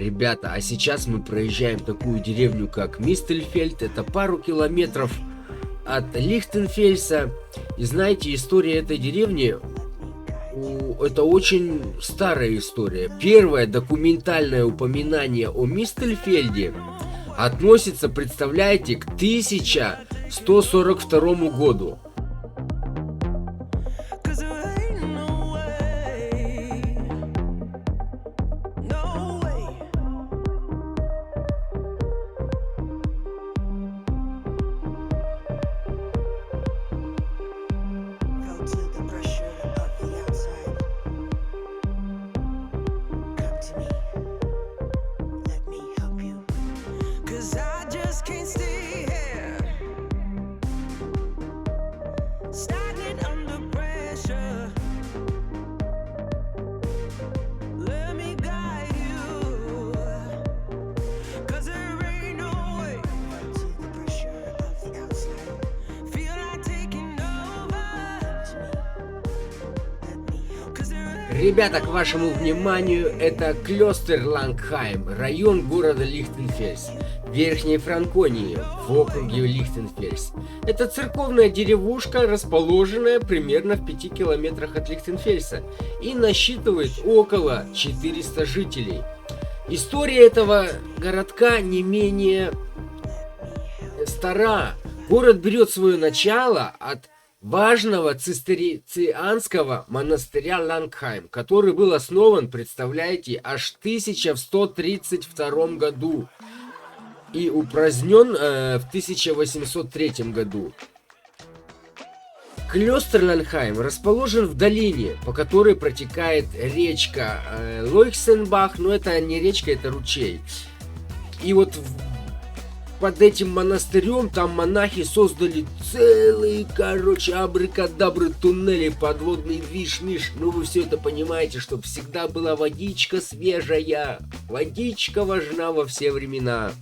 Ребята, а сейчас мы проезжаем такую деревню, как Мистельфельд. Это пару километров от Лихтенфельса. И знаете, история этой деревни, это очень старая история. Первое документальное упоминание о Мистельфельде относится, представляете, к 1142 году. Ребята, к вашему вниманию, это Клёстерлангхайм, район города Лихтенфельс, Верхней Франконии, в округе Лихтенфельс. Это церковная деревушка, расположенная примерно в 5 километрах от Лихтенфельса и насчитывает около 400 жителей. История этого городка не менее стара. Город берет свое начало от важного цистерцианского монастыря Лангхайм, который был основан, представляете, аж в 1132 году и упразднен в 1803 году. Клёстерлангхайм расположен в долине, по которой протекает речка Лойхсенбах, но это не речка, это ручей. И вот под этим монастырем там монахи создали целые, абракадабры, туннели, подводный движ-миш. Ну вы все это понимаете, чтобы всегда была водичка свежая. Водичка важна во все времена.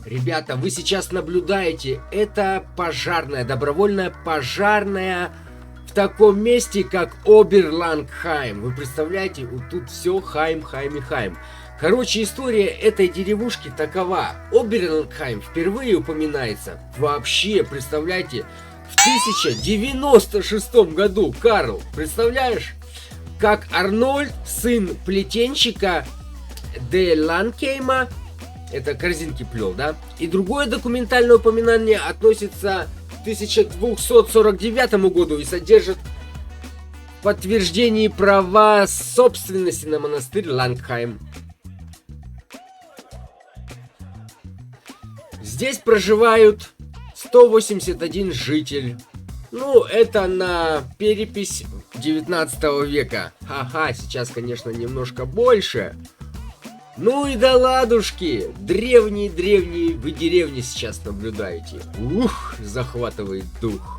Ребята, вы сейчас наблюдаете, это пожарная, добровольная пожарная в таком месте, как Оберлангхайм. Вы представляете, вот тут все хайм, хайм и хайм. Короче, история этой деревушки такова. Оберлангхайм впервые упоминается вообще, представляете, в 1096 году. Карл, представляешь, как Арнольд, сын плетенщика де Ланкейма, это корзинки плел, да? И другое документальное упоминание относится к 1249 году и содержит подтверждение права собственности на монастырь Лангхайм. Здесь проживают 181 житель. Ну, это на перепись 19 века. Ха-ха, сейчас, конечно, немножко больше. Ну и да ладушки, древние-древние вы деревни сейчас наблюдаете. Ух, захватывает дух.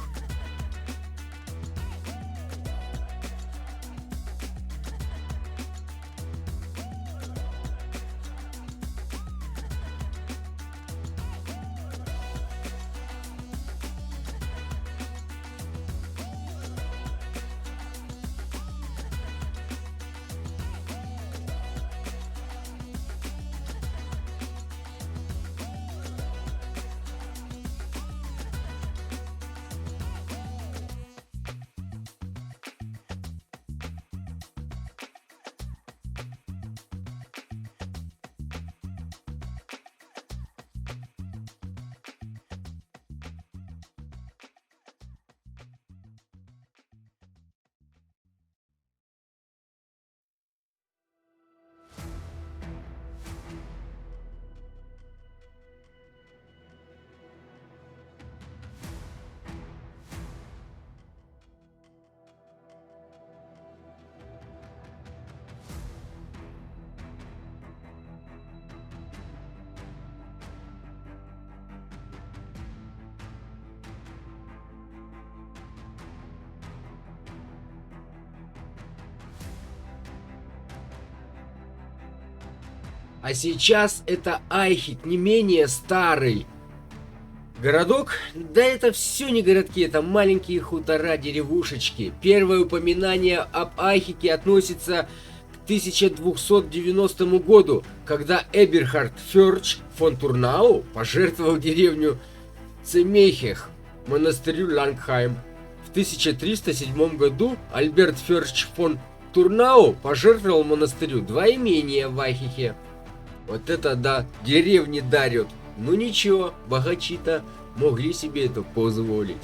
А сейчас это Айхит, не менее старый Городок? Да это все не городки, это маленькие хутора, деревушечки. Первое упоминание об Айхике относится к 1290 году, когда Эберхард Ферч фон Турнау пожертвовал деревню Цемейхех монастырю Лангхайм. В 1307 году Альберт Ферч фон Турнау пожертвовал монастырю 2 имения в Айхихе. Вот это да, деревни дарят. Ну ничего, богачи-то могли себе это позволить.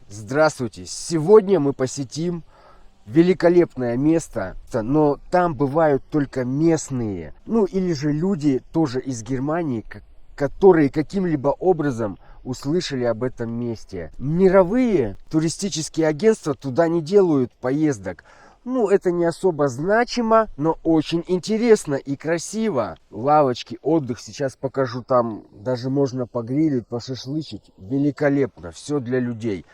Здравствуйте! Сегодня мы посетим великолепное место, но там бывают только местные, ну или же люди тоже из Германии, которые каким-либо образом услышали об этом месте. Мировые туристические агентства туда не делают поездок. Ну, это не особо значимо, но очень интересно и красиво. Лавочки, отдых, сейчас покажу, там даже можно погрилить, пошашлычить. Великолепно, все для людей.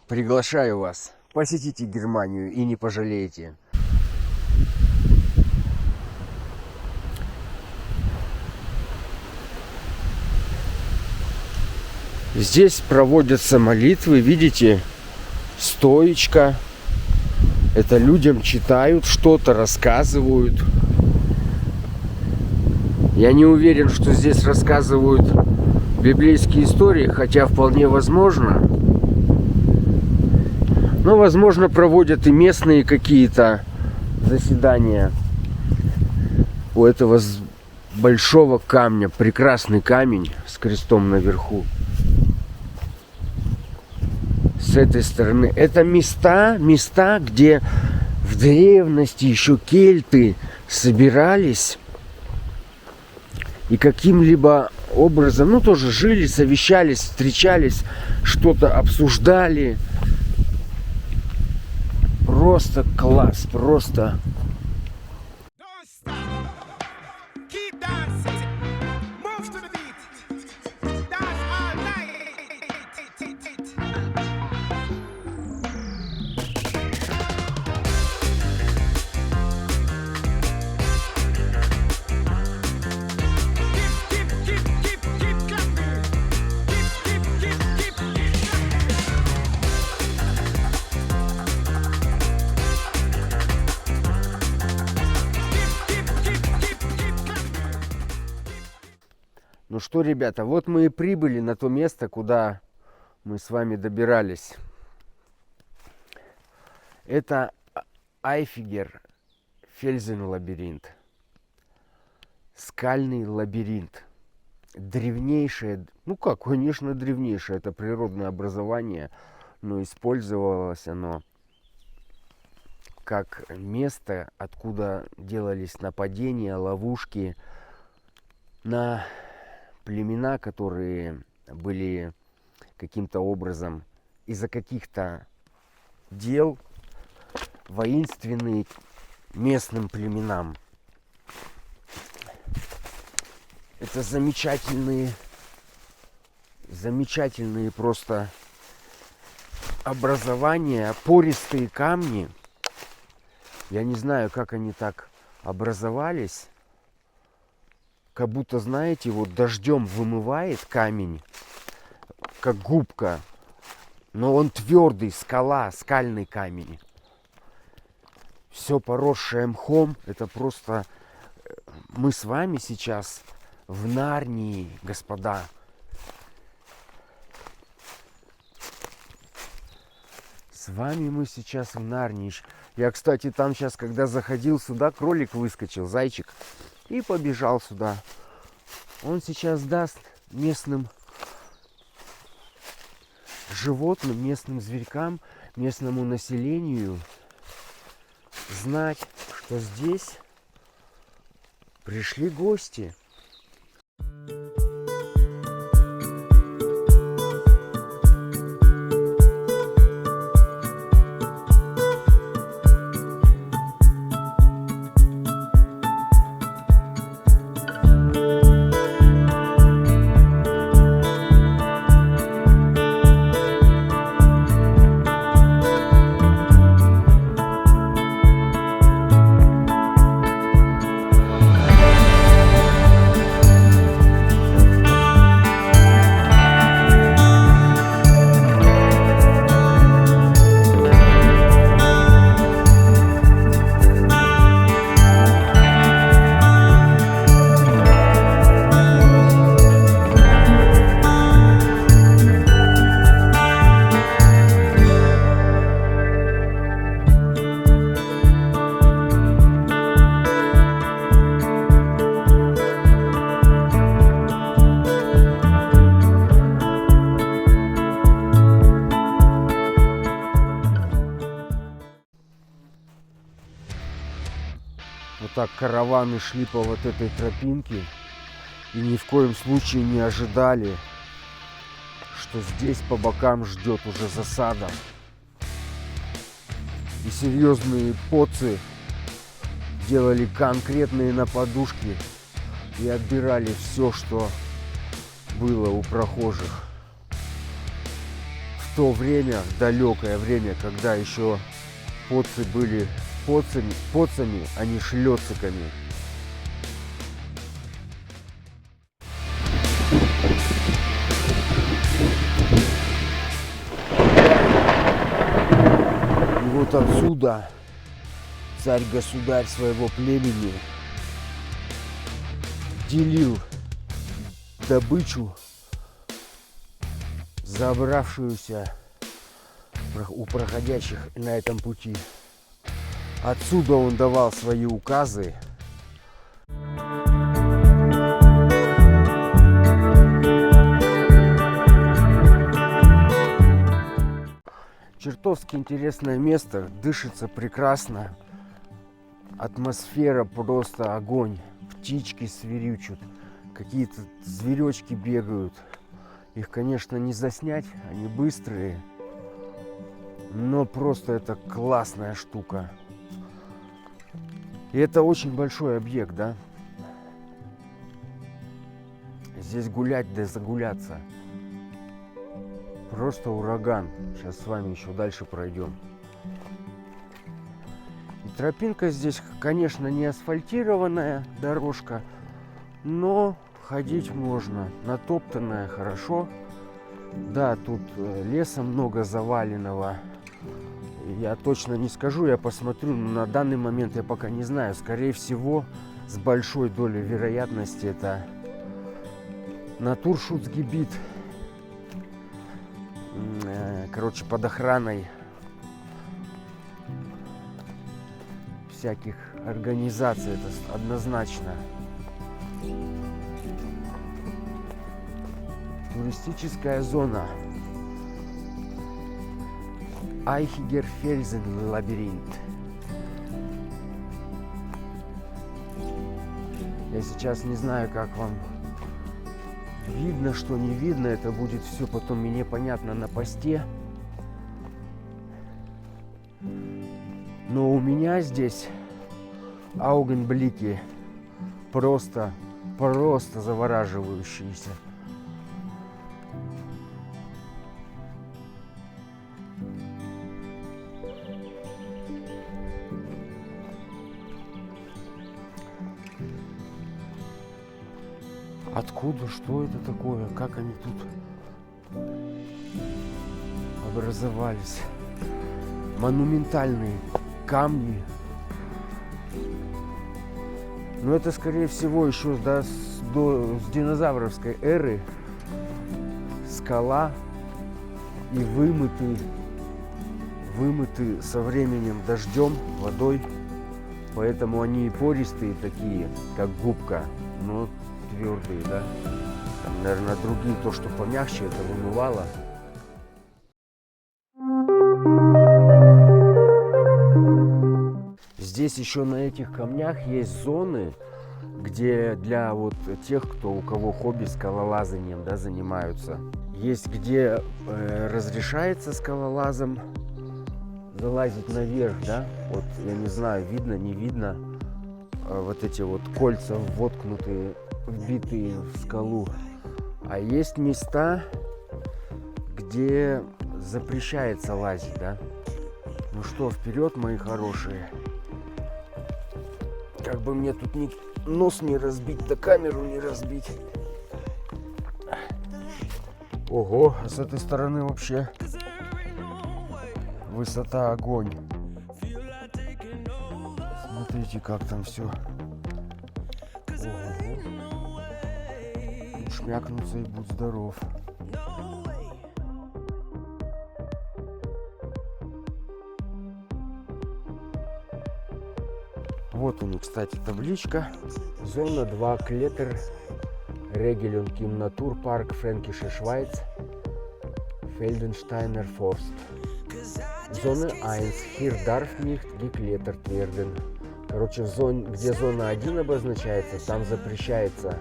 Приглашаю вас. Посетите Германию и не пожалеете. Здесь проводятся молитвы, видите, стоечка. Это людям читают что-то, рассказывают. Я не уверен, что здесь рассказывают библейские истории, хотя вполне возможно. Но, возможно, проводят и местные какие-то заседания у этого большого камня. Прекрасный камень с крестом наверху. С этой стороны. Это места, где в древности еще кельты собирались и каким-либо образом, ну, тоже жили, совещались, встречались, что-то обсуждали. Просто класс, просто. Ну что, ребята, вот мы и прибыли на то место, куда мы с вами добирались. Это Айфигер Фельзен-лабиринт. Скальный лабиринт. Древнейшее, ну как, конечно, древнейшее, это природное образование, но использовалось оно как место, откуда делались нападения, ловушки на племена, которые были каким-то образом из-за каких-то дел воинственные местным племенам. Это замечательные просто образования, пористые камни. Я не знаю, как они так образовались. Как будто, знаете, вот дождем вымывает камень, как губка. Но он твердый, скальный камень. Все поросшее мхом. Это просто... Мы с вами сейчас в Нарнии, господа. С вами мы сейчас в Нарнии. Я, кстати, там сейчас, когда заходил сюда, кролик выскочил, зайчик. И побежал сюда. Он сейчас даст местным животным, местным зверькам, местному населению знать, что здесь пришли гости. Вот так караваны шли по вот этой тропинке и ни в коем случае не ожидали, что здесь по бокам ждет уже засада. И серьезные поцы делали конкретные нападушки и отбирали все, что было у прохожих. В то время, в далекое время, когда еще поцы были поцами, а не шлёциками. И вот отсюда царь-государь своего племени делил добычу, забравшуюся у проходящих на этом пути. Отсюда он давал свои указы. Чертовски интересное место, дышится прекрасно. Атмосфера просто огонь. Птички свирючат, какие-то зверечки бегают. Их, конечно, не заснять, они быстрые. Но просто это классная штука. И это очень большой объект, да? Здесь гулять да загуляться. Просто ураган. Сейчас с вами еще дальше пройдем. И тропинка здесь, конечно, не асфальтированная дорожка, но ходить можно. Натоптанная хорошо. Да, тут леса много заваленного. Я точно не скажу, я посмотрю, но на данный момент я пока не знаю. Скорее всего, с большой долей вероятности это Naturschutzgebiet. Короче, под охраной всяких организаций, это однозначно. Туристическая зона. Eichiger Felsenlabyrinth. Я сейчас не знаю, как вам видно, что не видно. Это будет все потом мне понятно на посте. Но у меня здесь аугенблики просто завораживающиеся. Откуда, что это такое, как они тут образовались? Монументальные камни. Но это, скорее всего, еще с динозавровской эры. Скала и вымыты со временем дождем, водой. Поэтому они и пористые такие, как губка, но твердые, да. Там, наверное, другие, то, что помягче, это вымывало. здесь еще на этих камнях есть зоны, где для вот тех, у кого хобби скалолазанием, да, занимаются. Есть где разрешается скалолазом залазить наверх, да, вот я не знаю, видно, не видно, вот эти вот кольца воткнутые, вбитые в скалу. А есть места, где запрещается лазить, да. Ну что, вперед, мои хорошие. Как бы мне тут нос не разбить, да камеру не разбить. Ого, а с этой стороны вообще высота огонь. Смотрите, как там все. Ого. Шмякнуться и будь здоров. Вот у них, кстати, табличка. Зона 2 Клеттер, Regelung im Naturpark Fränkische Schweiz, Feldensteiner Forst. Зона 1. Hier darf nicht geklettert werden. Короче, где зона 1 обозначается, там запрещается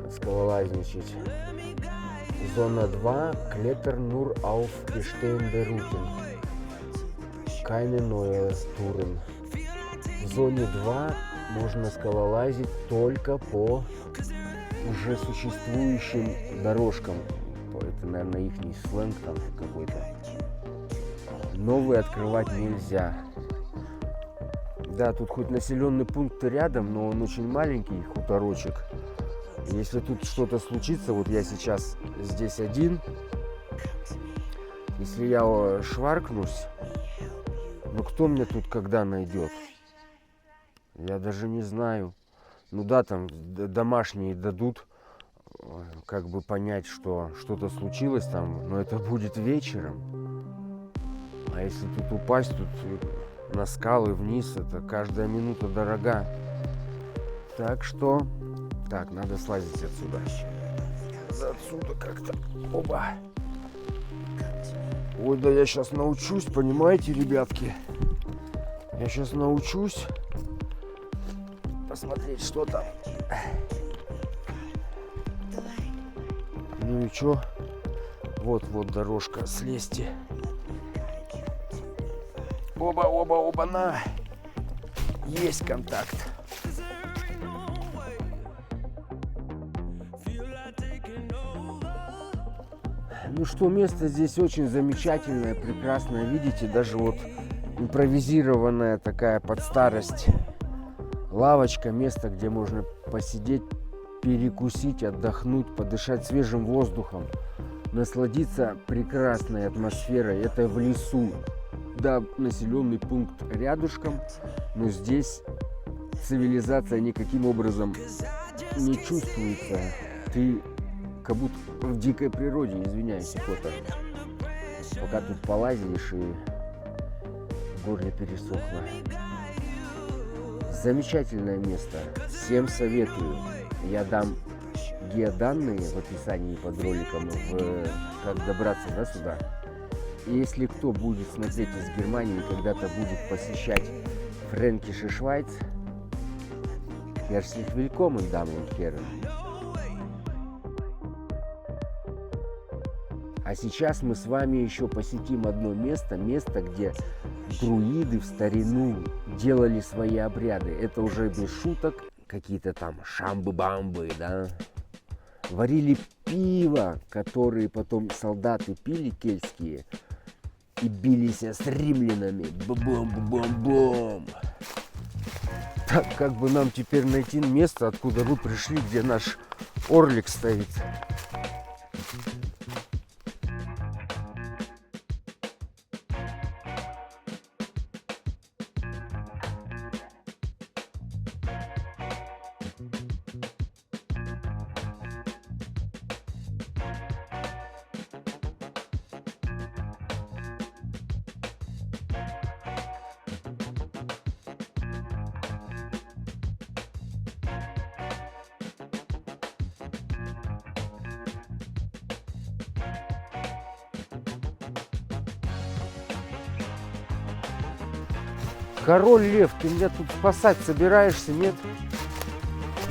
скалолазничать. Зона 2. Kletter nur auf bestehende Routen. Keine neue Touren. В зоне 2 можно скалолазить только по уже существующим дорожкам. Это, наверное, их сленг там какой-то. Новые открывать нельзя. Да, тут хоть населенный пункт рядом, но он очень маленький, хуторочек. Если тут что-то случится, вот я сейчас здесь один, если я шваркнусь, ну кто меня тут когда найдет? Я даже не знаю. Ну да, там домашние дадут как бы понять, что что-то случилось там, но это будет вечером. А если тут упасть, тут на скалы вниз, это каждая минута дорога. Так что, так, надо слазить отсюда. Отсюда как-то. Оба. Ой, да я сейчас научусь, понимаете, ребятки? Я сейчас научусь посмотреть, что там. Ну и чё? Вот дорожка, слезьте. Оба, на. Есть контакт. Ну что, место здесь очень замечательное, прекрасное. Видите, даже вот импровизированная такая под старость лавочка, место, где можно посидеть, перекусить, отдохнуть, подышать свежим воздухом, насладиться прекрасной атмосферой. Это в лесу. Да, населенный пункт рядышком, но здесь цивилизация никаким образом не чувствуется. Ты как будто в дикой природе, извиняюсь, фото. Пока тут полазишь и горле пересохло. Замечательное место. Всем советую. Я дам геоданные в описании под роликом, как добраться сюда. И если кто будет смотреть из Германии, когда-то будет посещать Fränkische Schweiz, herzlich willkommen, Damen und Herren. А сейчас мы с вами еще посетим одно место, где друиды в старину делали свои обряды. Это уже без шуток, какие-то там шамбы-бамбы, да. Варили пиво, которые потом солдаты пили кельтские и бились с римлянами. Бум-бум-бум-бум. Так, как бы нам теперь найти место, откуда вы пришли, где наш орлик стоит? Король Лев, ты меня тут спасать собираешься, нет?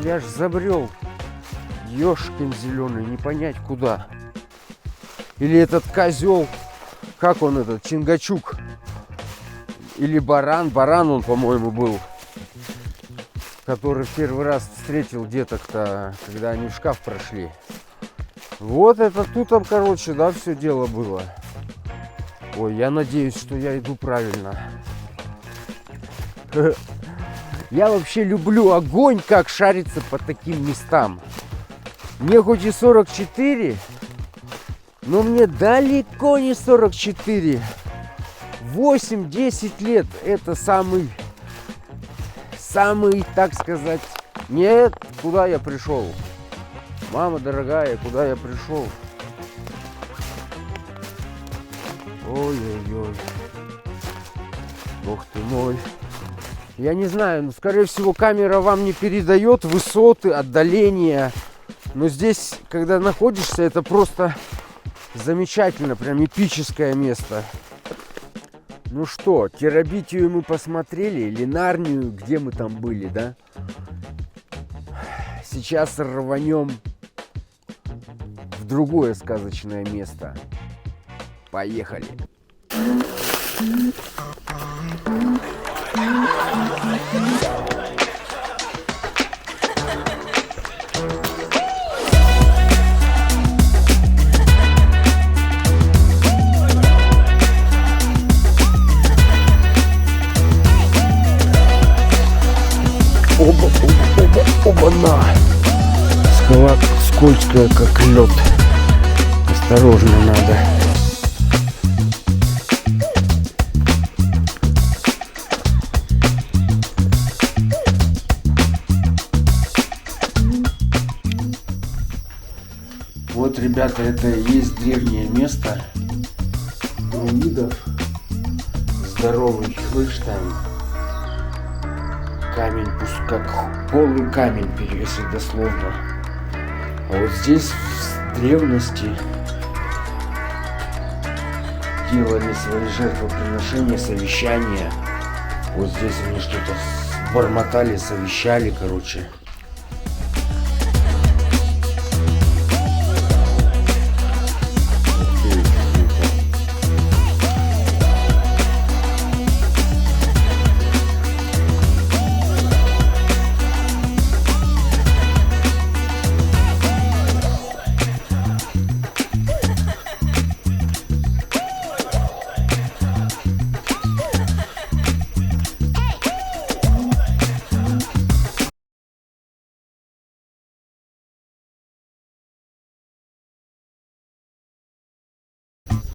Я ж забрел. Ёшкин зеленый, не понять куда. Или этот козел, как он этот, Чингачук. Или баран, он, по-моему, был. Который в первый раз встретил деток-то, когда они в шкаф прошли. Вот это тут там, короче, да, все дело было. Ой, я надеюсь, что я иду правильно. Я вообще люблю огонь, как шариться по таким местам. Мне хоть и 44, но мне далеко не 44. 8-10 лет это самый, так сказать... Нет, куда я пришел? Мама дорогая, куда я пришел? Ой-ой-ой. Бог ты мой. Я не знаю, но, скорее всего, камера вам не передает высоты, отдаления. Но здесь, когда находишься, это просто замечательно, прям эпическое место. Ну что, Терабитию мы посмотрели, или Нарнию, где мы там были, да? Сейчас рванем в другое сказочное место. Поехали! Оба-на! Скала скользкая, как лед. Осторожно надо. Вот, ребята, это и есть древнее место друидов. Здоровый Хвельштайн. Камень, пусть как голый камень, если дословно. А вот здесь в древности делали свои жертвоприношения, совещания. Вот здесь они что-то бормотали, совещали, короче.